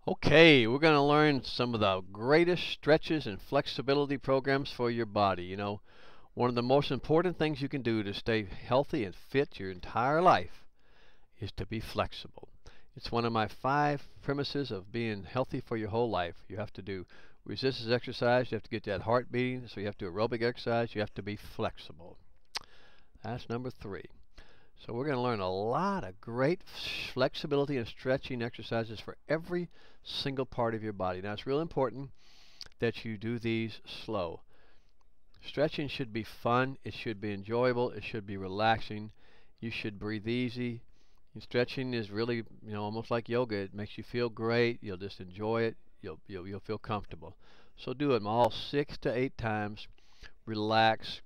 Okay, we're going to learn some of the greatest stretches and flexibility programs for your body. One of the most important things you can do to stay healthy and fit your entire life is to be flexible. It's one of my 5 premises of being healthy for your whole life. You have to do resistance exercise, you have to get that heart beating, so you have to do aerobic exercise, you have to be flexible. That's number 3. So we're going to learn a lot of great flexibility and stretching exercises for every single part of your body. Now it's real important that you do these slow. Stretching should be fun, it should be enjoyable, it should be relaxing. You should breathe easy. And stretching is really, almost like yoga. It makes you feel great. You'll just enjoy it. You'll feel comfortable. So do them all 6 to 8 times. Relax.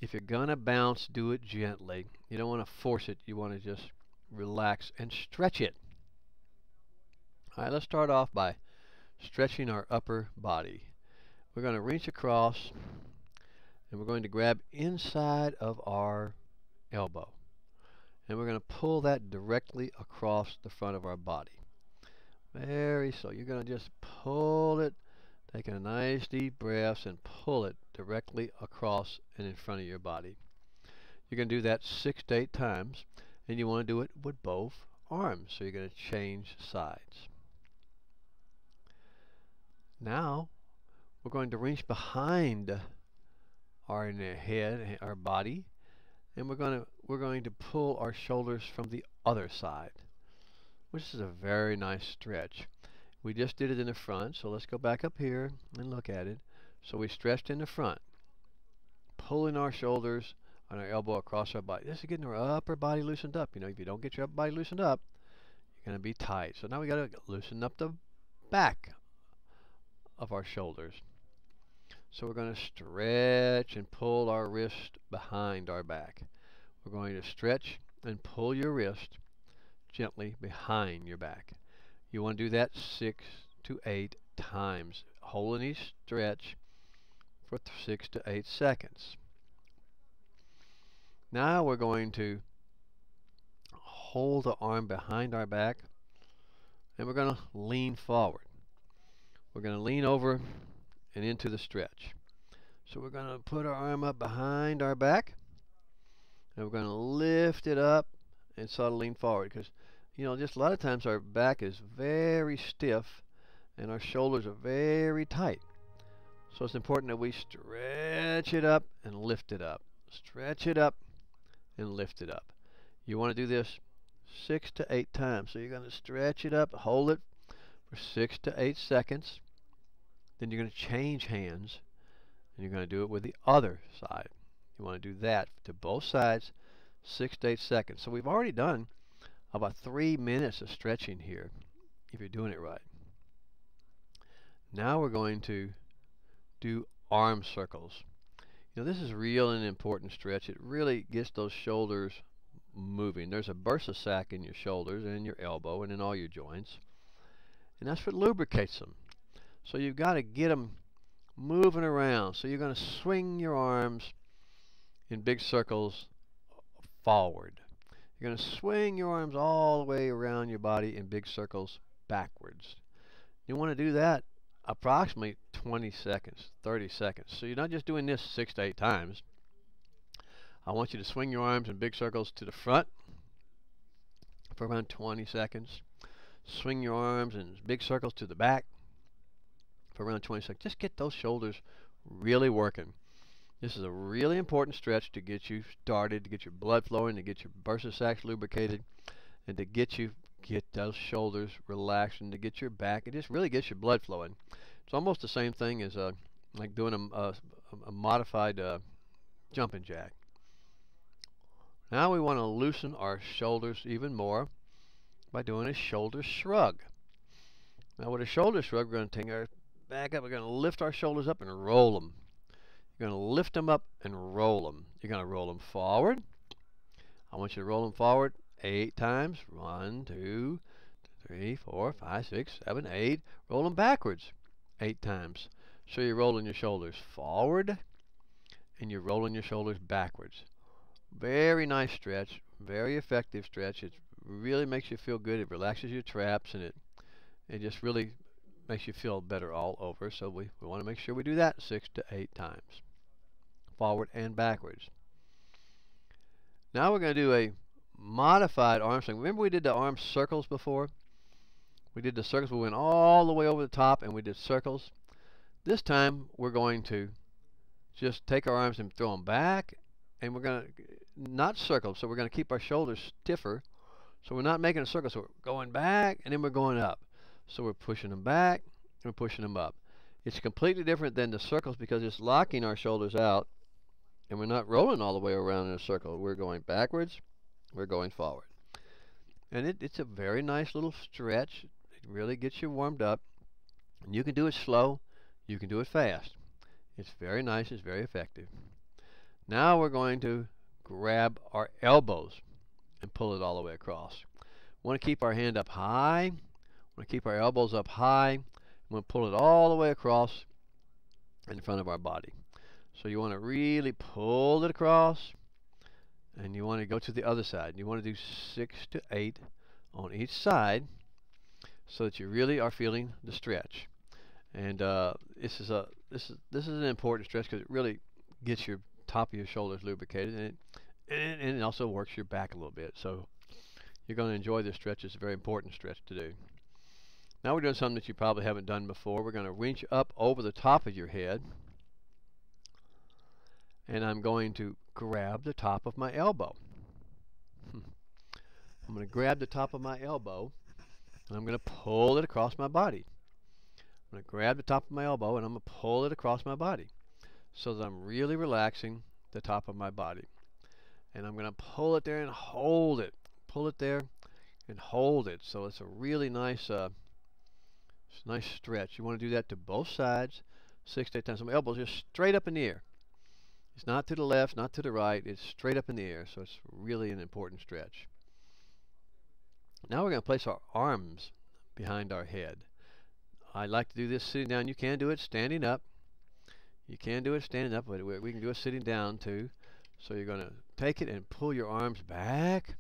If you're going to bounce, do it gently. You don't want to force it. You want to just relax and stretch it. All right, let's start off by stretching our upper body. We're going to reach across and we're going to grab inside of our elbow. And we're going to pull that directly across the front of our body. Very slow. You're going to just pull it, take a nice deep breath and pull it directly across and in front of your body. You're going to do that 6 to 8 times, and you want to do it with both arms. So you're going to change sides. Now we're going to reach behind our head, our body, and we're going to pull our shoulders from the other side, which is a very nice stretch. We just did it in the front, so let's go back up here and look at it. So we stretched in the front, pulling our shoulders and our elbow across our body. This is getting our upper body loosened up. If you don't get your upper body loosened up, you're going to be tight. So now we got to loosen up the back of our shoulders. So we're going to stretch and pull our wrist behind our back. We're going to stretch and pull your wrist gently behind your back. You want to do that 6 to 8 times. Hold each stretch for 6 to 8 seconds. Now we're going to hold the arm behind our back and we're going to lean forward. We're going to lean over and into the stretch. So we're going to put our arm up behind our back and we're going to lift it up and sort of lean forward because just a lot of times our back is very stiff and our shoulders are very tight. So it's important that we stretch it up and lift it up. Stretch it up and lift it up. You want to do this 6 to 8 times. So you're going to stretch it up, hold it for 6 to 8 seconds. Then you're going to change hands and you're going to do it with the other side. You want to do that to both sides 6 to 8 seconds. So we've already done about 3 minutes of stretching here if you're doing it right. Now we're going to do arm circles. This is real and important stretch. It really gets those shoulders moving. There's a bursa sac in your shoulders and in your elbow and in all your joints. And that's what lubricates them. So you've got to get them moving around. So you're going to swing your arms in big circles forward. You're going to swing your arms all the way around your body in big circles backwards. You want to do that approximately 20 seconds, 30 seconds. So you're not just doing this 6 to 8 times. I want you to swing your arms in big circles to the front for around 20 seconds. Swing your arms in big circles to the back for around 20 seconds. Just get those shoulders really working. This is a really important stretch to get you started, to get your blood flowing, to get your bursa sacs lubricated, and to get those shoulders relaxed, and to get your back. It just really gets your blood flowing. It's almost the same thing as like doing a modified jumping jack. Now we want to loosen our shoulders even more by doing a shoulder shrug. Now with a shoulder shrug, we're going to take our back up. We're going to lift our shoulders up and roll them. You're going to lift them up and roll them. You're going to roll them forward. I want you to roll them forward 8 times. 1, 2, 3, 4, 5, 6, 7, 8. Roll them backwards 8 times. So you're rolling your shoulders forward and you're rolling your shoulders backwards. Very nice stretch. Very effective stretch. It really makes you feel good. It relaxes your traps and It just really makes you feel better all over. So we want to make sure we do that 6 to 8 times, forward and backwards. Now we're going to do a modified arm swing. Remember we did the arm circles before? We did the circles. We went all the way over the top and we did circles. This time we're going to just take our arms and throw them back, and we're going to not circle. So we're going to keep our shoulders stiffer. So we're not making a circle. So we're going back and then we're going up. So we're pushing them back and we're pushing them up. It's completely different than the circles because it's locking our shoulders out, and we're not rolling all the way around in a circle. We're going backwards, we're going forward. And it's a very nice little stretch. It really gets you warmed up. And you can do it slow, you can do it fast. It's very nice, it's very effective. Now we're going to grab our elbows and pull it all the way across. We want to keep our hand up high. We want to keep our elbows up high. We want to pull it all the way across in front of our body. So you want to really pull it across, and you want to go to the other side. You want to do 6 to 8 on each side so that you really are feeling the stretch. And this is an important stretch because it really gets your top of your shoulders lubricated, and it also works your back a little bit. So you're going to enjoy this stretch. It's a very important stretch to do. Now we're doing something that you probably haven't done before. We're going to reach up over the top of your head, and I'm going to grab the top of my elbow. I'm going to grab the top of my elbow, and I'm going to pull it across my body. I'm going to grab the top of my elbow, and I'm going to pull it across my body so that I'm really relaxing the top of my body. And I'm going to pull it there and hold it. Pull it there and hold it. So it's a really nice stretch. You want to do that to both sides 6 to 8 times. So my elbow's just straight up in the air. It's not to the left, not to the right. It's straight up in the air. So it's really an important stretch. Now we're going to place our arms behind our head. I like to do this sitting down. You can do it standing up. You can do it standing up, but we can do it sitting down too. So you're going to take it and pull your arms back.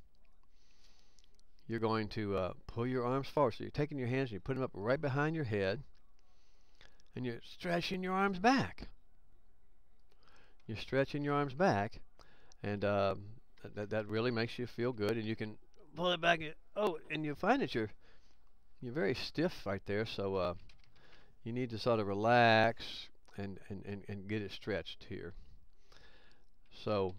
You're going to pull your arms forward. So you're taking your hands and you put them up right behind your head, and you're stretching your arms back. You're stretching your arms back, and that really makes you feel good. And you can pull it back. And you find that you're very stiff right there. So you need to sort of relax and get it stretched here. So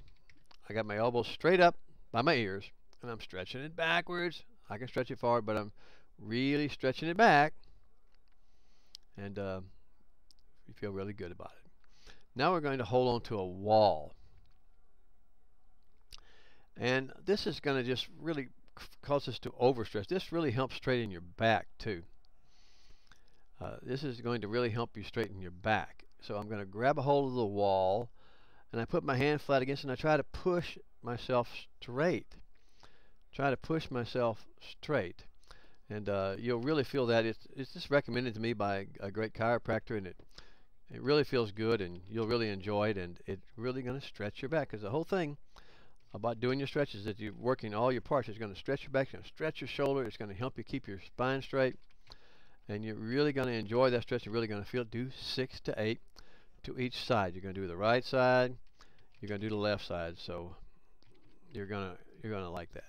I got my elbows straight up by my ears, and I'm stretching it backwards. I can stretch it forward, but I'm really stretching it back, and you feel really good about it. Now we're going to hold on to a wall, and this is going to just really cause us to overstretch. This really helps straighten your back too. This is going to really help you straighten your back. So I'm going to grab a hold of the wall, and I put my hand flat against it, and I try to push myself straight. Try to push myself straight, and you'll really feel that. It's just recommended to me by a great chiropractor, and it really feels good, and you'll really enjoy it, and it's really going to stretch your back. Because the whole thing about doing your stretches is that you're working all your parts. It's going to stretch your back, it's going to stretch your shoulder, it's going to help you keep your spine straight, and you're really going to enjoy that stretch. You're really going to feel it. Do 6 to 8 to each side. You're going to do the right side, you're going to do the left side. So you're going to like that.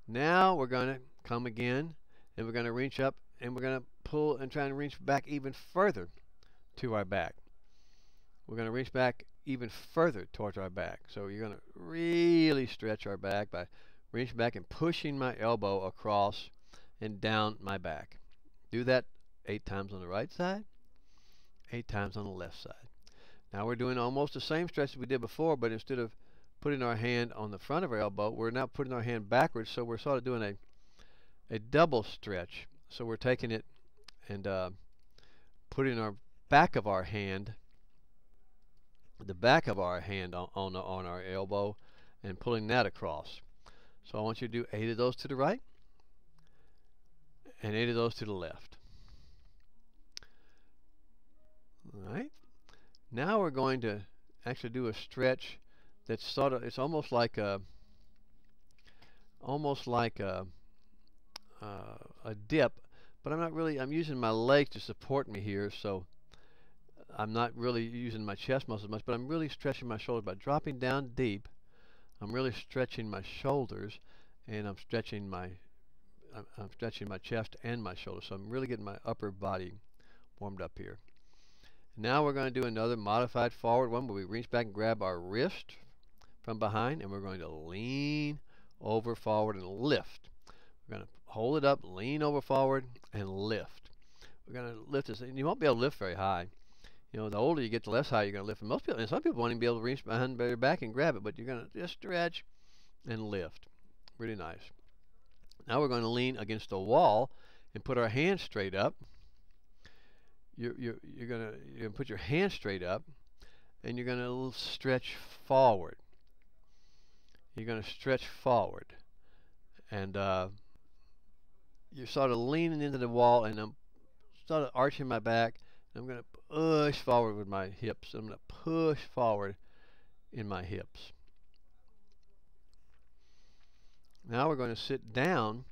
Now we're going to come again, and we're going to reach up, and we're going to pull and try and reach back even further to our back. We're going to reach back even further towards our back. So you're going to really stretch our back by reaching back and pushing my elbow across and down my back. Do that 8 times on the right side, 8 times on the left side. Now we're doing almost the same stretch as we did before, but instead of putting our hand on the front of our elbow, we're now putting our hand backwards. So we're sort of doing a double stretch. So we're taking it and putting our back of our hand, the back of our hand on our elbow, and pulling that across. So I want you to do 8 of those to the right and 8 of those to the left. All right. Now we're going to actually do a stretch that's sort of, it's almost like a dip, but I'm using my legs to support me here, so I'm not really using my chest muscles much, but I'm really stretching my shoulders. By dropping down deep, I'm really stretching my shoulders, and I'm stretching my chest and my shoulders. So I'm really getting my upper body warmed up here. Now we're going to do another modified forward one where we reach back and grab our wrist from behind, and we're going to lean over forward and lift. We're going to hold it up, lean over forward, and lift. We're going to lift this, and you won't be able to lift very high. You know, the older you get, the less high you're going to lift. And most people, and some people won't even be able to reach behind their back and grab it, but you're going to just stretch and lift. Really nice. Now we're going to lean against the wall and put our hands straight up. You're going to put your hands straight up, and you're going to stretch forward. You're going to stretch forward, and you're sort of leaning into the wall, and I'm sort of arching my back. I'm going to push forward with my hips. I'm going to push forward in my hips. Now we're going to sit down.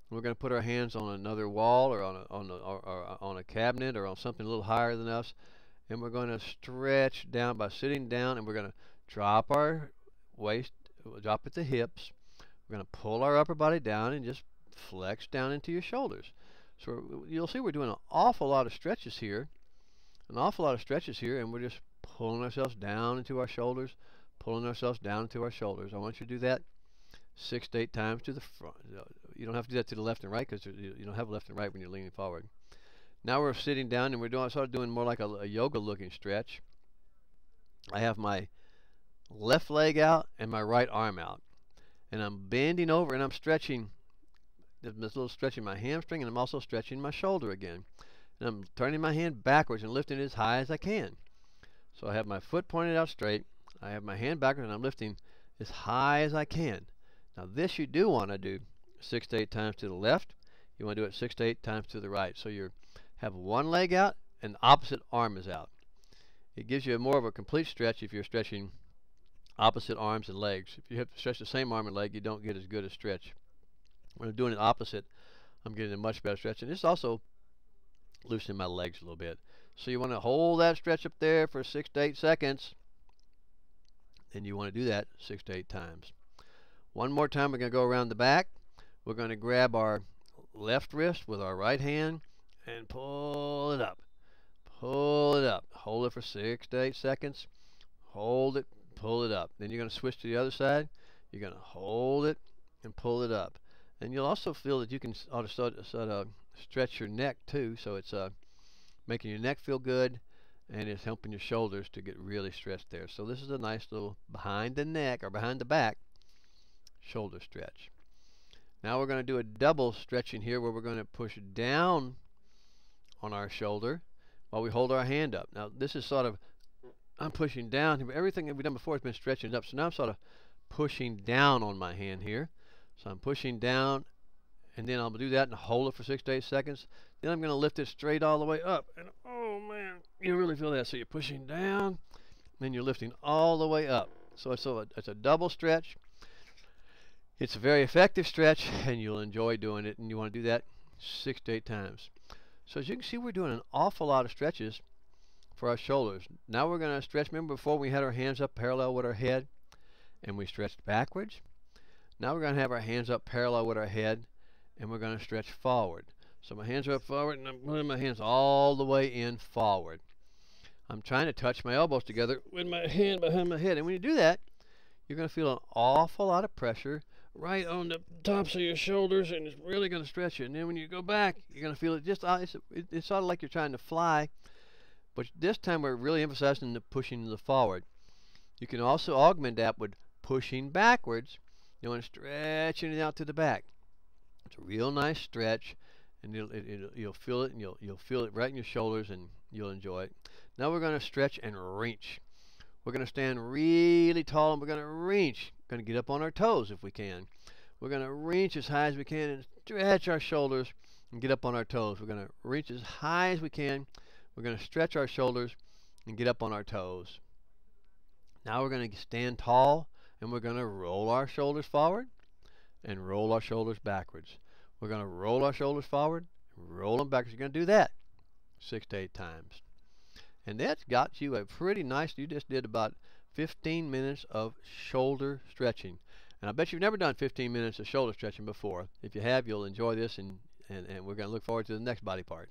We're going to put our hands on another wall or on a cabinet or on something a little higher than us, and we're going to stretch down by sitting down, and we're going to drop our waist, drop at the hips. We're going to pull our upper body down and just flex down into your shoulders. So you'll see we're doing an awful lot of stretches here, and we're just pulling ourselves down into our shoulders, pulling ourselves down into our shoulders. I want you to do that 6 to 8 times to the front. You don't have to do that to the left and right because you don't have left and right when you're leaning forward. Now we're sitting down, and we're doing more like a yoga looking stretch. I have my left leg out and my right arm out, and I'm bending over and I'm stretching. There's this little stretching my hamstring, and I'm also stretching my shoulder again. And I'm turning my hand backwards and lifting it as high as I can. So I have my foot pointed out straight. I have my hand backwards, and I'm lifting as high as I can. Now this you do want to do 6 to 8 times to the left. You want to do it 6 to 8 times to the right. So you have one leg out and the opposite arm is out. It gives you more of a complete stretch if you're stretching opposite arms and legs. If you have to stretch the same arm and leg, you don't get as good a stretch. When I'm doing it opposite, I'm getting a much better stretch. And it's also loosening my legs a little bit. So you want to hold that stretch up there for 6 to 8 seconds. And you want to do that 6 to 8 times. One more time, we're going to go around the back. We're going to grab our left wrist with our right hand and pull it up. Pull it up. Hold it for 6 to 8 seconds. Hold it, pull it up. Then you're going to switch to the other side. You're going to hold it and pull it up. And you'll also feel that you can sort of stretch your neck too. So it's making your neck feel good, and it's helping your shoulders to get really stretched there. So this is a nice little behind the neck or behind the back shoulder stretch. Now we're going to do a double stretching here where we're going to push down on our shoulder while we hold our hand up. Now this is sort of, I'm pushing down. Everything that we've done before has been stretching up. So now I'm sort of pushing down on my hand here. So I'm pushing down, and then I'll do that and hold it for 6 to 8 seconds. Then I'm going to lift it straight all the way up. And oh man, you really feel that. So you're pushing down, then you're lifting all the way up. So it's a double stretch. It's a very effective stretch, and you'll enjoy doing it. And you want to do that 6 to 8 times. So as you can see, we're doing an awful lot of stretches for our shoulders. Now we're going to stretch. Remember before we had our hands up parallel with our head, and we stretched backwards? Now we're going to have our hands up parallel with our head, and we're going to stretch forward. So my hands are up forward, and I'm putting my hands all the way in forward. I'm trying to touch my elbows together with my hand behind my head. And when you do that, you're going to feel an awful lot of pressure right on the tops of your shoulders, and it's really going to stretch you. And then when you go back, you're going to feel it just, it's sort of like you're trying to fly. But this time we're really emphasizing the pushing the forward. You can also augment that with pushing backwards. You want to stretching it out to the back. It's a real nice stretch, and you'll feel it, and you'll feel it right in your shoulders, and you'll enjoy it. Now we're going to stretch and reach. We're going to stand really tall, and we're going to reach. Going to get up on our toes if we can. We're going to reach as high as we can and stretch our shoulders and get up on our toes. We're going to reach as high as we can. We're going to stretch our shoulders and get up on our toes. Now we're going to stand tall, and we're going to roll our shoulders forward and roll our shoulders backwards. We're going to roll our shoulders forward, roll them backwards. You're going to do that 6 to 8 times. And that's got you a pretty nice, you just did about 15 minutes of shoulder stretching. And I bet you've never done 15 minutes of shoulder stretching before. If you have, you'll enjoy this, and we're going to look forward to the next body part.